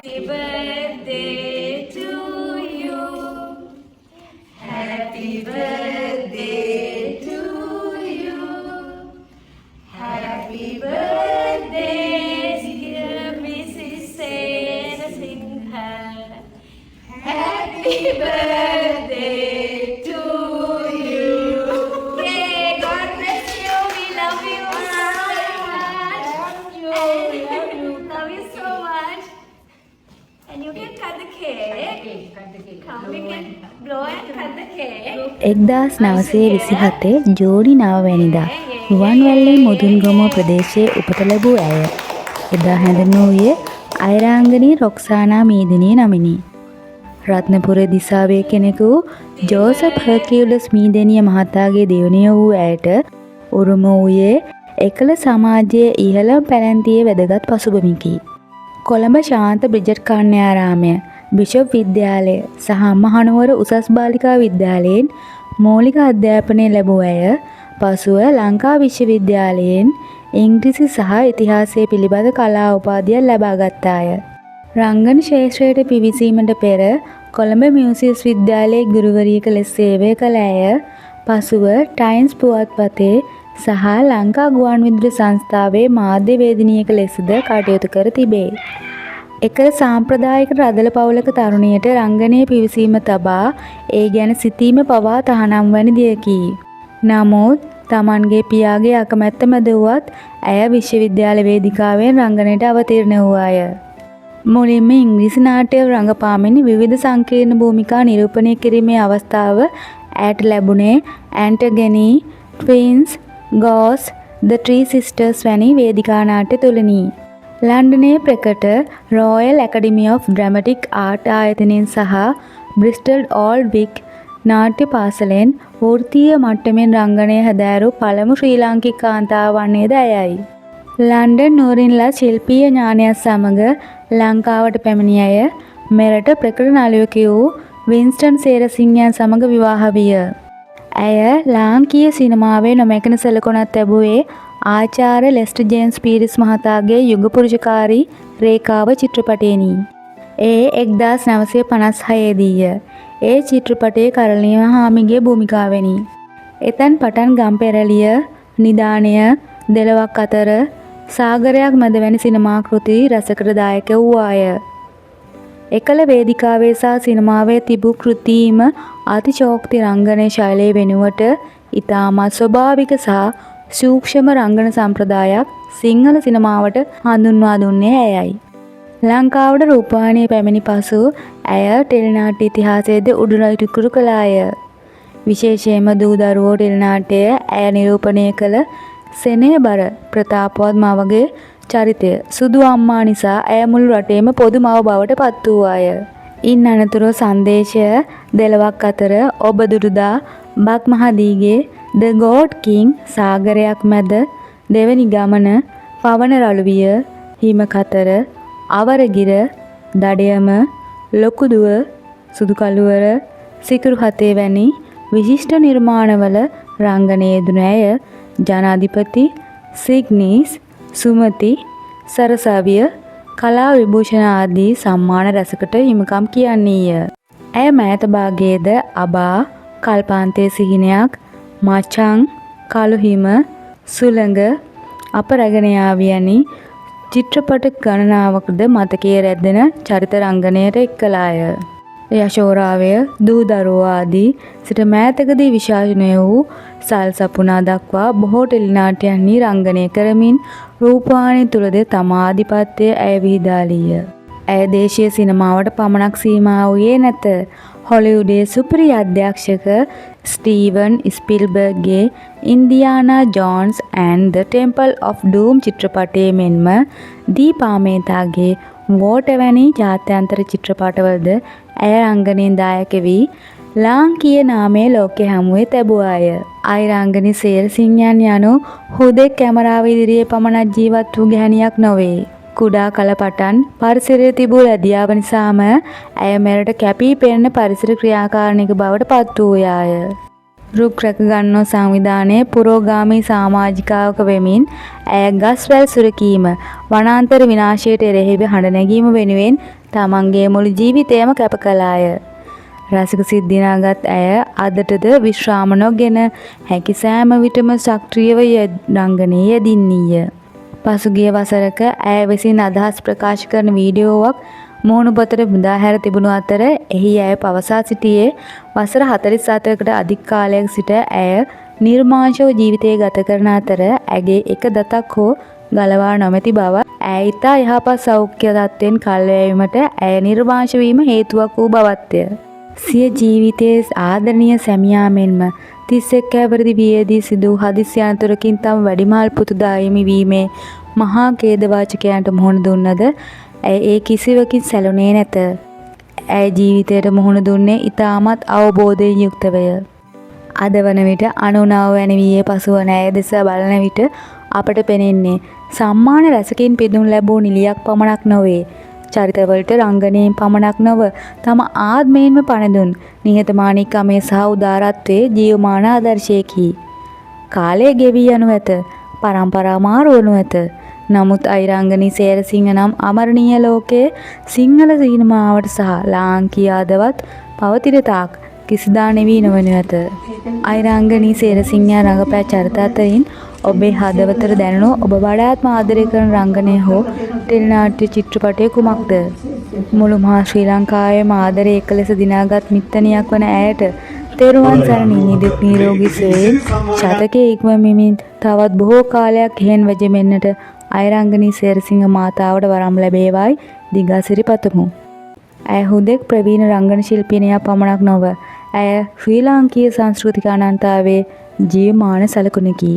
Happy birthday to you. Happy birthday to you. Happy birthday, dear Mrs. Sena Singha. Happy birthday to you. Yay, God bless you. We love you so much. Love you so much. And you can cut the cake. Come, we can blow and cut the cake. 1927 ජූනි 9 වැනිදා රුවන්වැල්ලේ මුදුන්ගමුව ප්‍රදේශයේ උපත ලැබූ ඇය එදා හැඳින්වූයේ අයිරාංගනී රොක්සානා මීදිනිය නමිනි. රත්නපුර දිසාවේ කෙනෙකු Joseph හර්කියුලස් මීදිනිය මහතාගේ දියණිය වූ ඇයට උරුම වූයේ එකල සමාජයේ ඉහළම පැලැන්තියේ වැදගත් පසුබිමකි. කොළඹ ශාන්ත බ්‍රිජට් කන්‍යාරාමය, බිෂොප් විද්‍යාලය සහ මහනුවර උසස් බාලිකා විද්‍යාලයෙන් මූලික අධ්‍යාපනය ලැබූ ඇය පසුව ලංකා විශ්වවිද්‍යාලයෙන් ඉංග්‍රීසි සහ ඉතිහාසය පිළිබඳ කලා උපාධියක් ලබා ගත්තාය. රංගන ක්ෂේත්‍රයට පිවිසීමට පෙර කොළඹ මියුසියස් විද්‍යාලයේ ගුරුවරියක ලෙස සේවය කළ ඇය පසුව ටයිම්ස් පුවත්පතේ සහ ලංකා ගුවන්විදුලි සංස්ථාවේ මාධ්‍යවේදිනියක ලෙසද කටයුතු කර තිබේ. එක සාම්ප්‍රදායික රදළ පවුලක තරුණියට රංගනයේ පිවිසීම තබා ඒ ගැන සිතීම පවා තහනම් වන දෙයකි. නමුත් තමන්ගේ පියාගේ අකමැත්ත මැද වුවත් ඇය විශ්වවිද්‍යාල වේදිකාවෙන් රංගනයට අවතීර්ණ වූවාය. මුලින්ම ඉංග්‍රීසි නාට්‍ය රංගපාමින් විවිධ සංකීර්ණ භූමිකා නිරූපණය කිරීමේ අවස්ථාව ඇයට ලැබුණේ ඇන්ටගනි, ට්වින්ස්, ගෝස්, ද ත්‍රී සිස්ටර්ස් වැනි වේදිකා නාට්‍ය තුලනි. ලන්ඩනයේ ප්‍රකට රොයල් ඇකඩමි ඔෆ් ඩ්‍රැමටික් ආර්ට් ආයතනයෙන් සහ බ්‍රිස්ටල් ඕල්ඩ් වික් නාට්‍ය පාසලෙන් වෘත්තීය මට්ටමින් රංගනය හැදෑරූ පළමු ශ්‍රී ලාංකික කාන්තාව වන්නේද ඇයයි. ලන්ඩන් නුවරින්ලා ශිල්පීය ඥානයත් සමග ලංකාවට පැමිණි ඇය මෙරට ප්‍රකට නළුවෙකු වූ වින්ස්ටන් සේරසිංහයන් සමග විවාහ විය. ඇය ලාංකීය සිනමාවේ නොමැකෙන සැලකුණක් ලැබුවේ ආචාර්ය ලෙස්ටර් ජේම්ස් පීරිස් මහතාගේ යුග පුරුෂකාරී රේඛාව චිත්‍රපටයෙනි. ඒ 1956 දීය. ඒ චිත්‍රපටයේ කරලිය හාමිගේ භූමිකාවෙනි. එතැන් පටන් ගම්පෙරළිය, නිදාණය, දෙලොවක් අතර, සාගරයක් මැද වැනි සිනමා කෘති රසකට දායක වූවාය. එකල වේදිකාවේ සහ සිනමාවේ තිබූ කෘතීම අතිශෝක්ති රංගනයේ ශෛලිය වෙනුවට ඉතාමත් ස්වභාවික සහ සූක්ෂම රංගන සම්ප්‍රදායක් සිංහල සිනමාවට හඳුන්වා දුන්නේ ඇයයි. ලංකාවට රූපවාහිනිය පැමිණි පසු ඇය ටෙලිනාට්‍ය ඉතිහාසයේද උඩුරයිකුරු කළාය. විශේෂයෙන්ම දූ දරුවෝ ටෙලිනාට්‍යය ඇය නිරූපණය කළ සෙනෙහබර ප්‍රතාපවත් මවගේ චරිතය සුදු අම්මා නිසා ඇය මුළු රටේම පොදු මව බවට පත් වූවාය. ඉන් අනතුරුව සංදේශය, දෙලොවක් අතර, ඔබ දුරුදා, බක් මහදීගේ, ද ගෝඩ් කිං, සාගරයක් මැද, දෙවැනි ගමන, පවන රළුවිය, හිම කතර, අවරගිර, දඩයම, ලොකුදුව, සුදු කළුවර, සිකුරු හතේ වැනි විශිෂ්ට නිර්මාණවල රංගනයේ යෙදුණු ඇය ජනාධිපති, සිග්නීස්, සුමති, සරසවිය, කලා විභූෂණ ආදී සම්මාන රැසකට හිමිකම් කියන්නීය. ඇය මෑත භාගයේද අබා, කල්පාන්තයේ සිහිනයක්, මචං, කළුහිම, සුළඟ, අප රැගෙන යාවි යනි චිත්‍රපට ගණනාවකද මතකයේ රැඳෙන චරිත රංගනයට එක් කළාය. යශෝරාවය, දූ දරුවෝ ආදී සිට මෑතකදී විශාසනය වූ සල් සපුනා දක්වා බොහෝ ටෙලිනාට්‍යයන්හි රංගනය කරමින් රූපවාහිනිය තුලද තම ආධිපත්‍යය ඇය විහිදාලීය. ඇය දේශීය සිනමාවට පමණක් සීමා වූයේ නැත. හොලිවුඩයේ සුපිරි අධ්‍යක්ෂක ස්ටීවන් ස්පිල්බර්ග්ගේ Indiana Jones and the Temple of Doom චිත්‍රපටයේ මෙන්ම දීපාමේතාගේ වෝට වැනි ජාත්‍යන්තර චිත්‍රපටවලද ඇය රංගනයෙන් දායක වී ලාංකීය නාමය ලෝකෙ හමුවේ තැබුවාය. අයිරාංගනි සේරසිංහයන් යනු හුදෙක් කැමරාව ඉදිරියේ පමණක් ජීවත් වූ ගැහැණියක් නොවේ. කුඩා කල පටන් පරිසරයේ තිබූ ලැබියාව නිසාම ඇය මෙරට කැපී පෙනෙන පරිසර ක්‍රියාකාරණයක බවට පත් වූයාය. රුක් රැක ගන්නෝ සංවිධානයේ පුරෝගාමී සමාජිකාවක වෙමින් ඇය ගස්වැල් සුරකීම, වනාන්තර විනාශයට එරෙහිව හඬ නැගීම වෙනුවෙන් තමන්ගේ මුළු ජීවිතයම කැප කළාය. රසික සිද්ධිනාගත් ඇය අදටද විශ්‍රාම නොගෙන හැකි සෑම විටම සක්‍රියව රංගනයේ යෙදින්නීය. පසුගිය වසරක ඇය විසින් අදහස් ප්‍රකාශ කරන වීඩියෝවක් මුහුණුපතට මුදා හැර තිබුණු අතර එහි ඇය පවසා සිටියේ වසර 47කට අධික කාලයක සිට ඇය නිර්මාංශව ජීවිතය ගත කරන අතර ඇගේ එක දතක් හෝ ගලවා නොමැති බව ඇය ඉතා යහපත් සෞඛ්‍ය තත්ත්වයෙන් කල්වැවීමට ඇය නිර්වාංශ වීම හේතුවක් වූ බවත්ය. සිය ජීවිතයේ ආදරණීය සැමියා මෙන්ම 31 හැවිරිදි වියේදී සිදු වූ හදිසි අනතුරකින් තම වැඩිමහල් පුතු දායමි වීමේ මහා ඛේදවාචකයන්ට මුහුණ දුන්නද ඇය ඒ කිසිවකින් සැලුනේ නැත. ඇය ජීවිතයට මුහුණ දුන්නේ ඉතාමත් අවබෝධයෙන් යුක්තවය. අද වන විට 99 වැනි වියේ පසුවන ඇය දෙස බලන විට අපට පෙනෙන්නේ සම්මාන රැසකින් පිදුම් ලැබූ නිලියක් පමණක් නොවේ. චරිතවලට රංගනයෙන් පමණක් නොව තම ආත්මයෙන්ම පණ දුන් නිහතමානීකමේ සහ උදාරත්වයේ ජීවමාන ආදර්ශයකි. කාලය ගෙවී යනු ඇත. පරම්පරා මාරු වනු ඇත. නමුත් අයිරංගනී සේරසිංහ නම් අමරණීය ලෝකයේ සිංහල සිනමාවට සහ ලාංකීය ආදවත් පවතින තාක් කිසිදා නිවී නොවනු ඇත. අයිරංගනී සේරසිංහ රඟපෑ චරිත අතරින් ඔබේ හදවතට දැනුණු ඔබ වඩාත්ම ආදරය කරන රංගනය හෝ ටෙලිනාට්‍ය චිත්‍රපටය කුමක්ද? මුළු මහා ශ්‍රී ලංකාවේම ආදරය එක ලෙස දිනාගත් මිත්තණියක් වන ඇයට තෙරුවන් සරණින් නිදුක් නිරෝගී සුවයෙන් ශතකයේ ඉක්මවමින් තවත් බොහෝ කාලයක් එහෙන් වැජෙන්නට අයිරංගනී සේරසිංහ මාතාවට වරම් ලැබේවායි දිගාසිරි පතමු. ඇය හුදෙක් ප්‍රවීණ රංගන ශිල්පිනියක් පමණක් නොව ඇය ශ්‍රී ලාංකීය සංස්කෘතික අනන්තතාවයේ ජීවමාන සලකුණකි.